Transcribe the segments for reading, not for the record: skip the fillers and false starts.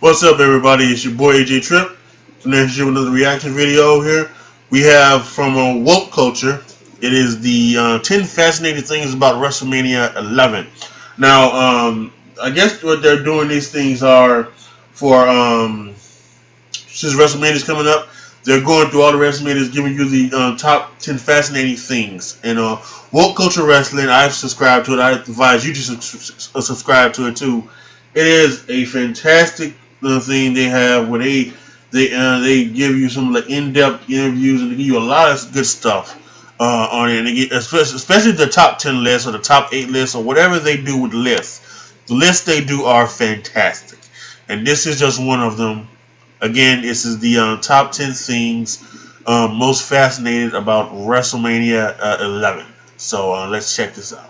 What's up, everybody? It's your boy AJ Trip. So next year with another reaction video here. We have from Woke Culture. It is the 10 fascinating things about WrestleMania 11. Now, I guess what they're doing these things are for since WrestleMania is coming up, they're going through all the WrestleManias, giving you the top 10 fascinating things. And Woke Culture Wrestling, I've subscribed to it. I advise you to subscribe to it too. It is a fantastic thing they have where they give you some like in-depth interviews and they give you a lot of good stuff on it. And they get, especially the top 10 lists or the top 8 lists or whatever they do with the lists. The lists they do are fantastic, and this is just one of them. Again, this is the top 10 things most fascinated about WrestleMania 11. So let's check this out.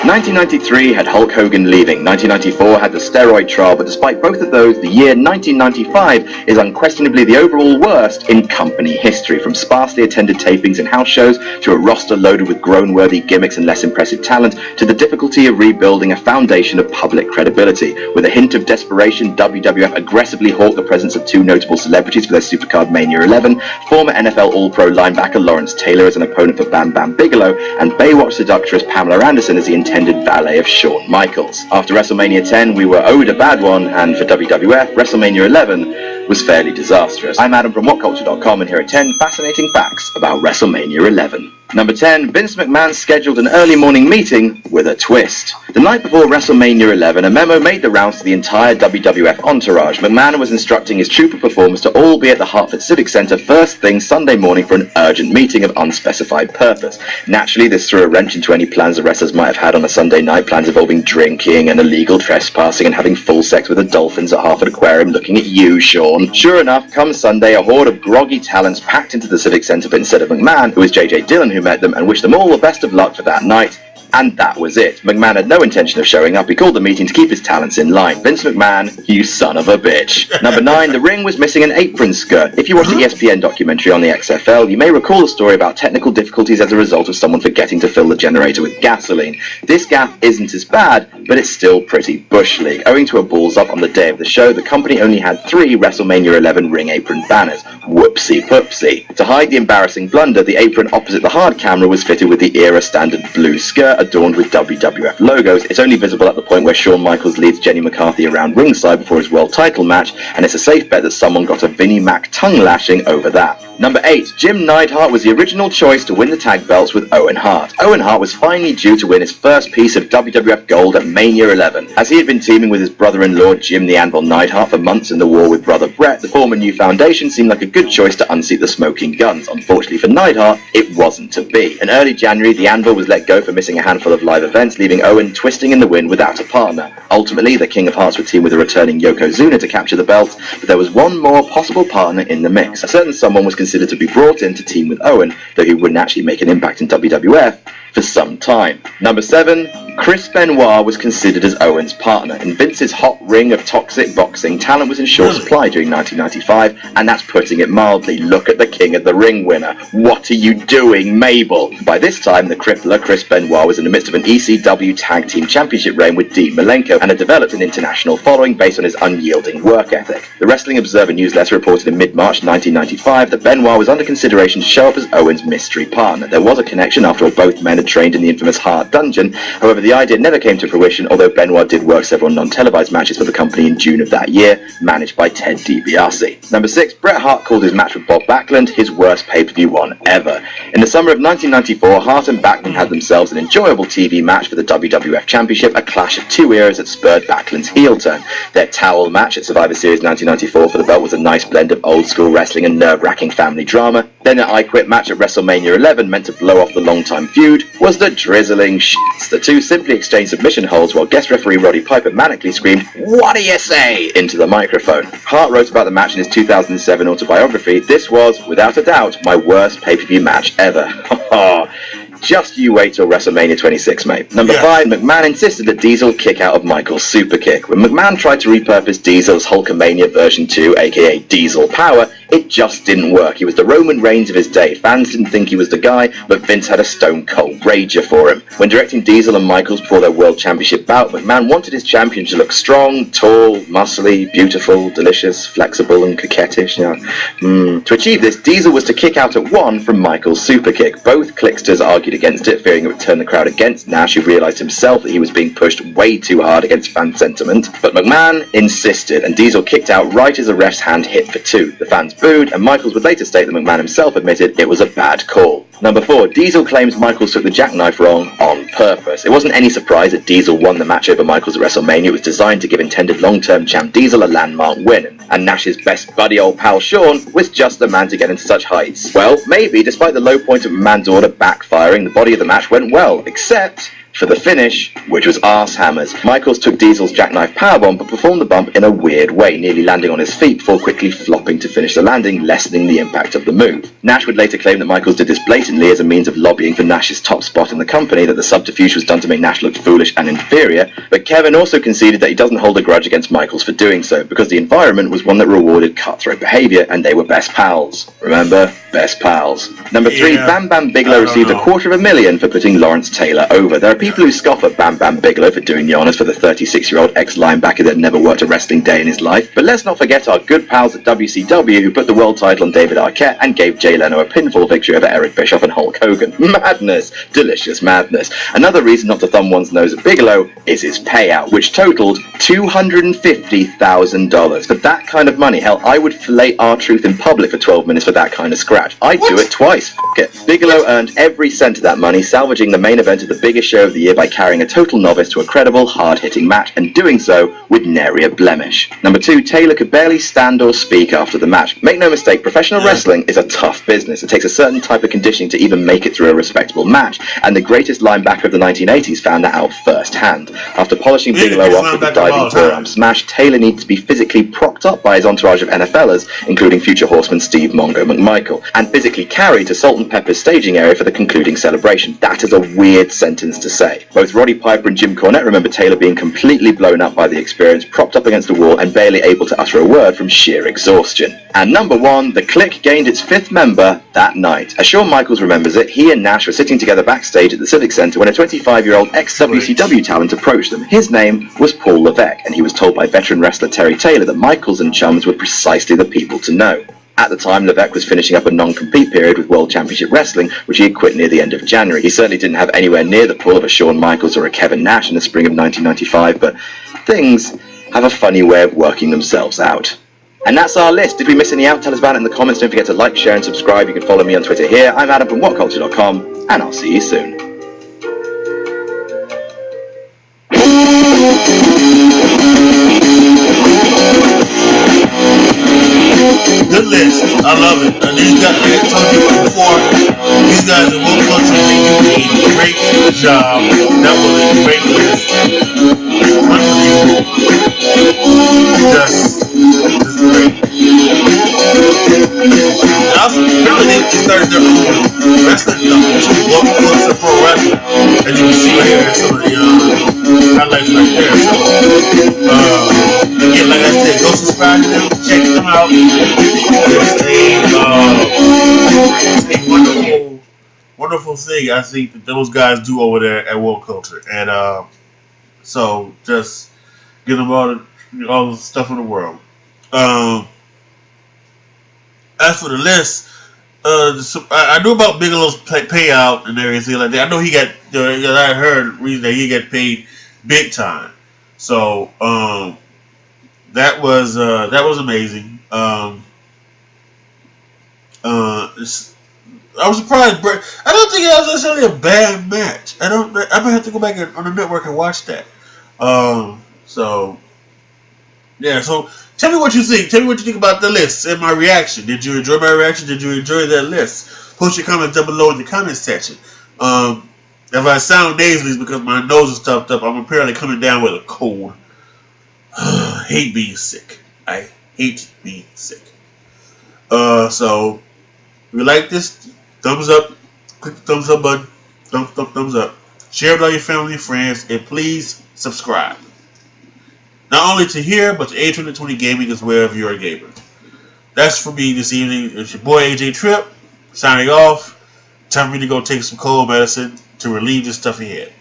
1993 had Hulk Hogan leaving, 1994 had the steroid trial, but despite both of those, the year 1995 is unquestionably the overall worst in company history, from sparsely attended tapings and house shows, to a roster loaded with groan-worthy gimmicks and less impressive talent, to the difficulty of rebuilding a foundation of public credibility. With a hint of desperation, WWF aggressively hawked the presence of two notable celebrities for their Supercard Mania 11, former NFL All-Pro linebacker Lawrence Taylor as an opponent for Bam Bam Bigelow, and Baywatch seductress Pamela Anderson as the intended valet of Shawn Michaels. After WrestleMania 10, we were owed a bad one, and for WWF, WrestleMania 11 was fairly disastrous. I'm Adam from WhatCulture.com, and here are 10 fascinating facts about WrestleMania 11. Number 10, Vince McMahon scheduled an early morning meeting with a twist. The night before WrestleMania 11, a memo made the rounds to the entire WWF entourage. McMahon was instructing his troupe of performers to all be at the Hartford Civic Center first thing Sunday morning for an urgent meeting of unspecified purpose. Naturally, this threw a wrench into any plans the wrestlers might have had on a Sunday night, plans involving drinking and illegal trespassing and having full sex with the dolphins at Hartford Aquarium, looking at you, Shawn. Sure enough, come Sunday, a horde of groggy talents packed into the Civic Center, but instead of McMahon, who was JJ Dillon who met them and wished them all the best of luck for that night. And that was it. McMahon had no intention of showing up. He called the meeting to keep his talents in line. Vince McMahon, you son of a bitch. Number 9, the ring was missing an apron skirt. If you watched the ESPN documentary on the XFL, you may recall the story about technical difficulties as a result of someone forgetting to fill the generator with gasoline. This gaffe isn't as bad, but it's still pretty bush league. Owing to a balls up on the day of the show, the company only had 3 WrestleMania 11 ring apron banners. Whoopsie poopsie. To hide the embarrassing blunder, the apron opposite the hard camera was fitted with the era standard blue skirt adorned with WWF logos. It's only visible at the point where Shawn Michaels leads Jenny McCarthy around ringside before his world title match, and it's a safe bet that someone got a Vinnie Mac tongue lashing over that. Number 8, Jim Neidhart was the original choice to win the tag belts with Owen Hart. Owen Hart was finally due to win his first piece of WWF gold at Mania 11. As he had been teaming with his brother-in-law Jim the Anvil Neidhart for months in the war with brother Bret, the former New Foundation seemed like a good choice to unseat the smoking guns. Unfortunately for Neidhart, it wasn't to be. In early January, the Anvil was let go for missing a handful of live events, leaving Owen twisting in the wind without a partner. Ultimately, the King of Hearts would team with a returning Yokozuna to capture the belt, but there was one more possible partner in the mix. A certain someone was considered to be brought in to team with Owen, though he wouldn't actually make an impact in WWF for some time. Number 7, Chris Benoit was considered as Owen's partner. In Vince's hot ring of toxic boxing, talent was in short supply during 1995, and that's putting it mildly. Look at the King of the Ring winner. What are you doing, Mabel? By this time, the crippler Chris Benoit was in the midst of an ECW Tag Team Championship reign with Dean Malenko, and had developed an international following based on his unyielding work ethic. The Wrestling Observer newsletter reported in mid-March 1995 that Benoit was under consideration to show up as Owen's mystery partner. There was a connection after all both men had trained in the infamous Hart Dungeon. However, the idea never came to fruition, although Benoit did work several non-televised matches for the company in June of that year, managed by Ted DiBiase. Number 6, Bret Hart called his match with Bob Backlund his worst pay-per-view one ever. In the summer of 1994, Hart and Backlund had themselves an enjoyable TV match for the WWF Championship, a clash of two eras that spurred Backlund's heel turn. Their towel match at Survivor Series 1994 for the belt was a nice blend of old-school wrestling and nerve-wracking family drama. Then an I Quit match at WrestleMania 11, meant to blow off the long-time feud, was the drizzling shits. The two simply exchanged submission holds while guest referee Roddy Piper manically screamed, "What do you say?" into the microphone. Hart wrote about the match in his 2007 autobiography, "This was, without a doubt, my worst pay-per-view match ever." Just you wait till WrestleMania 26, mate. Number 5, McMahon insisted that Diesel kick out of Michael's super kick. When McMahon tried to repurpose Diesel's Hulkamania version 2, aka Diesel Power, It just didn't work. He was the Roman Reigns of his day. Fans didn't think he was the guy, but Vince had a stone cold rager for him. When directing Diesel and Michaels before their World Championship bout, McMahon wanted his champion to look strong, tall, muscly, beautiful, delicious, flexible, and coquettish. To achieve this, Diesel was to kick out at 1 from Michaels' super kick. Both clicksters argued against it, fearing it would turn the crowd against Nash, who realized himself that he was being pushed way too hard against fan sentiment. But McMahon insisted, and Diesel kicked out right as the ref's hand hit for 2. The fans booed, and Michaels would later state that McMahon himself admitted it was a bad call. Number 4, Diesel claims Michaels took the jackknife wrong on purpose. It wasn't any surprise that Diesel won the match over Michaels at WrestleMania. It was designed to give intended long-term champ Diesel a landmark win, and Nash's best buddy old pal Shawn was just the man to get into such heights. Well, maybe, despite the low point of McMahon's order backfiring, the body of the match went well, except for the finish, which was arse hammers. Michaels took Diesel's jackknife powerbomb, but performed the bump in a weird way, nearly landing on his feet before quickly flopping to finish the landing, lessening the impact of the move. Nash would later claim that Michaels did this blatantly as a means of lobbying for Nash's top spot in the company, that the subterfuge was done to make Nash look foolish and inferior, but Kevin also conceded that he doesn't hold a grudge against Michaels for doing so, because the environment was one that rewarded cutthroat behaviour, and they were best pals. Remember? Best pals. Number 3, Bam Bam Bigelow received $250,000 for putting Lawrence Taylor over. There are people who scoff at Bam Bam Bigelow for doing the honours for the 36-year-old ex-linebacker that never worked a wrestling day in his life, but let's not forget our good pals at WCW who put the world title on David Arquette and gave Jay Leno a pinfall victory over Eric Bischoff and Hulk Hogan. Madness! Delicious madness. Another reason not to thumb one's nose at Bigelow is his payout, which totaled $250,000. For that kind of money, hell, I would fillet R-Truth in public for 12 minutes for that kind of scratch. I'd do it twice. F*** it. Bigelow earned every cent of that money, salvaging the main event of the biggest show of the year by carrying a total novice to a credible, hard-hitting match, and doing so with nary a blemish. Number 2, Taylor could barely stand or speak after the match. Make no mistake, professional wrestling is a tough business. It takes a certain type of conditioning to even make it through a respectable match, and the greatest linebacker of the 1980s found that out firsthand. After polishing Bigelow off with a diving forearm smash, Taylor needs to be physically propped up by his entourage of NFLers, including future horseman Steve Mongo McMichael, and physically carried to Salt and Pepper's staging area for the concluding celebration. That is a weird sentence to say. Both Roddy Piper and Jim Cornette remember Taylor being completely blown up by the experience, propped up against the wall and barely able to utter a word from sheer exhaustion. And number 1, the Clique gained its 5th member that night. As Shawn Michaels remembers it, he and Nash were sitting together backstage at the Civic Center when a 25-year-old ex-WCW talent approached them. His name was Paul Levesque, and he was told by veteran wrestler Terry Taylor that Michaels and chums were precisely the people to know. At the time, Levesque was finishing up a non-compete period with World Championship Wrestling, which he had quit near the end of January. He certainly didn't have anywhere near the pull of a Shawn Michaels or a Kevin Nash in the spring of 1995, but things have a funny way of working themselves out. And that's our list. Did we miss any out? Tell us about it in the comments. Don't forget to like, share, and subscribe. You can follow me on Twitter here. I'm Adam from WhatCulture.com, and I'll see you soon. Good list. I love it. These guys, like I told you before, these guys at WhatCulture, they do a great job. That was a great list. Unbelievable. Just great. And also, apparently they started their own wrestling company, WhatCulture Pro Wrestling. As you can see right here, some of the highlights right there. So, again, like I said, go subscribe to them, check them out. It's a wonderful thing I think that those guys do over there at WhatCulture, and so just give them all the stuff in the world. As for the list, I knew about Bigelow's payout and everything like that. I know he got. I heard that he got paid big time. So that was amazing. I was surprised, but I don't think it was necessarily a bad match. I'm gonna have to go back on the network and watch that. So yeah. So tell me what you think. Tell me what you think about the list and my reaction. Did you enjoy my reaction? Did you enjoy that list? Post your comments down below in the comment section. If I sound nasally, it's because my nose is stuffed up. I'm apparently coming down with a cold. I hate being sick. I hate being sick. So if you like this, thumbs up. Click the thumbs up button. Thumbs up. Share it with all your family and friends, and please subscribe. Not only to here, but to A220 Gaming as well if you're a gamer. that's for me this evening. It's your boy AJ Tripp signing off. Time for me to go take some cold medicine to relieve this stuffy head.